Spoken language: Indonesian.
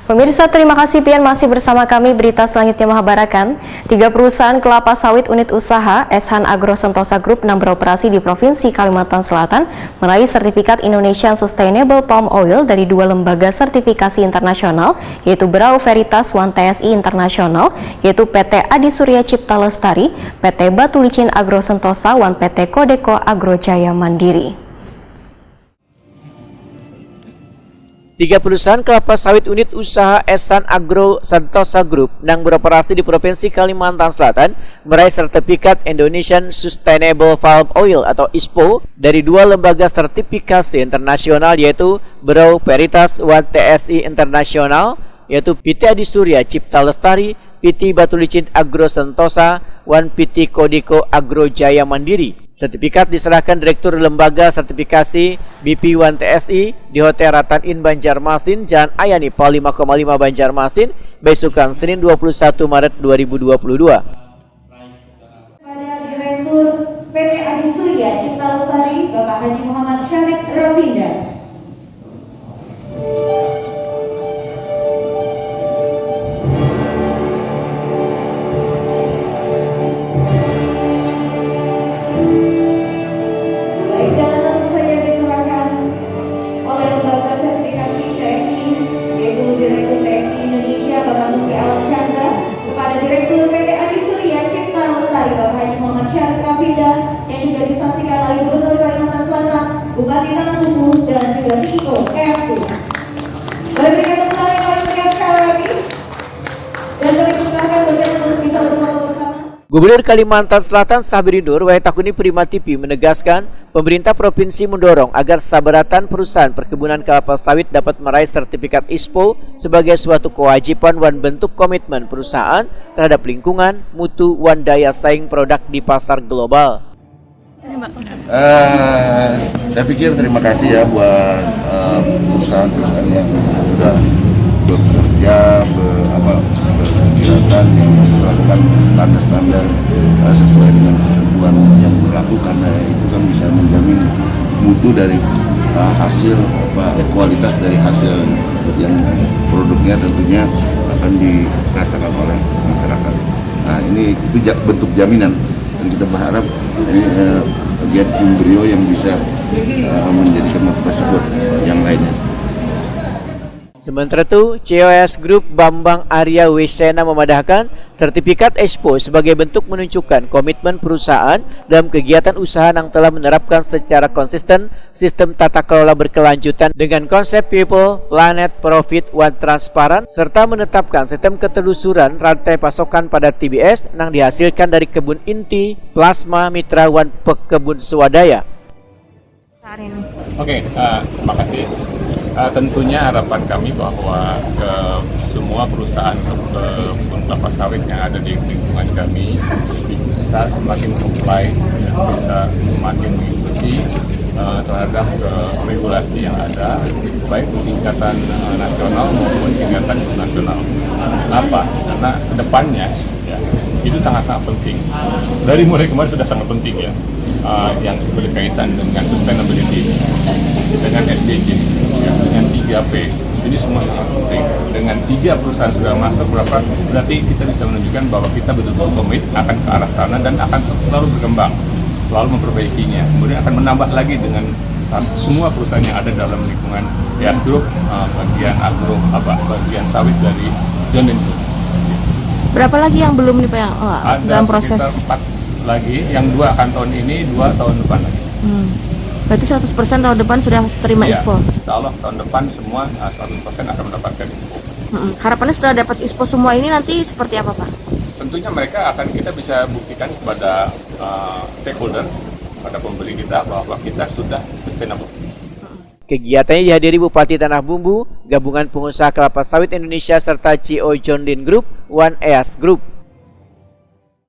Pemirsa, terima kasih Pian masih bersama kami. Berita selanjutnya mengabarkan 3 perusahaan kelapa sawit unit usaha SH Agro Sentosa Group yang beroperasi di Provinsi Kalimantan Selatan meraih sertifikat Indonesian Sustainable Palm Oil dari 2 lembaga sertifikasi internasional, yaitu Brau Veritas One TSI Internasional, yaitu PT Adi Surya Cipta Lestari, PT Batu Licin Agro Sentosa, One PT Kodeko Agro Jaya Mandiri. 3 perusahaan kelapa sawit unit usaha SH Agro Sentosa Group yang beroperasi di Provinsi Kalimantan Selatan meraih sertifikat Indonesian Sustainable Palm Oil atau ISPO dari 2 lembaga sertifikasi internasional, yaitu Brau Veritas One TSI Internasional, yaitu PT Adi Surya Cipta Lestari, PT Batu Licin Agro Sentosa, One PT Kodeko Agro Jaya Mandiri. Sertifikat diserahkan Direktur Lembaga Sertifikasi BP One TSI di Hotel Ratan Inn Banjarmasin, Jalan Ayani, Pal 5,5 Banjarmasin, besukan Senin 21 Maret 2022. Pada Direktur PT Adi Surya Cipta Lestari, Bapak Haji Muhammad Syarif Rafinda. Yang juga disaksikan oleh Gubernur Kalimantan Selatan, Bupati Tanah Bumbu, dan juga CEO KFU. Boleh berikan tepuk tangan yang paling meriah sekali lagi. Dan kami persilahkan bagian untuk bisa berfoto bersama. Gubernur Kalimantan Selatan Sabirinur Wahyudakuni Prima TV menegaskan pemerintah provinsi mendorong agar sabaratan perusahaan perkebunan kelapa sawit dapat meraih sertifikat ISPO sebagai suatu kewajiban dan bentuk komitmen perusahaan terhadap lingkungan, mutu, dan daya saing produk di pasar global. Saya pikir terima kasih ya buat perusahaan-perusahaan yang sudah bekerja berkegiatan yang melakukan standar-standar sesuai dengan ketentuan yang berlaku, karena itu kan bisa menjamin mutu dari hasil kualitas dari hasil yang produknya tentunya akan dirasakan oleh masyarakat. Nah, ini itu bentuk jaminan. Dan kita berharap ini bagian embrio yang bisa menjadikan motivasi buat yang lainnya. Sementara itu, COS Group Bambang Arya Wisena memadahkan sertifikat ISPO sebagai bentuk menunjukkan komitmen perusahaan dalam kegiatan usaha yang telah menerapkan secara konsisten sistem tata kelola berkelanjutan dengan konsep People, Planet, Profit, One Transparan, serta menetapkan sistem ketelusuran rantai pasokan pada TBS yang dihasilkan dari kebun inti, plasma, mitra, One Pekebun Swadaya. Oke, terima kasih. Tentunya harapan kami bahwa semua perusahaan kebun kelapa sawit yang ada di lingkungan kami bisa semakin comply dan bisa semakin mengikuti terhadap regulasi yang ada, baik tingkatan nasional maupun tingkatan internasional. Kenapa? Karena kedepannya ya, itu sangat-sangat penting. Dari mulai kemarin sudah sangat penting ya, yang berkaitan dengan sustainability, dengan SDG, ya, dengan 3P. Ini semua sangat penting. Dengan 3 perusahaan sudah masuk, berarti kita bisa menunjukkan bahwa kita betul-betul komit akan ke arah sana dan akan selalu berkembang, selalu memperbaikinya. Kemudian akan menambah lagi dengan semua perusahaan yang ada dalam lingkungan YAS Group, bagian agro, bagian sawit dari John Deere. Berapa lagi yang belum nih Pak dalam proses? Ada 4 lagi, yang 2 akan tahun ini, 2 tahun depan lagi. Berarti 100% tahun depan sudah terima Ya, ISPO? insya Allah tahun depan semua 100% akan mendapatkan ISPO. Harapannya setelah dapat ISPO semua ini nanti seperti apa Pak? Tentunya mereka akan kita bisa buktikan kepada stakeholder, pada pembeli kita bahwa kita sudah sustainable. Kegiatannya dihadiri Bupati Tanah Bumbu, Gabungan Pengusaha Kelapa Sawit Indonesia, serta CEO John Deere Group, One EAS Group.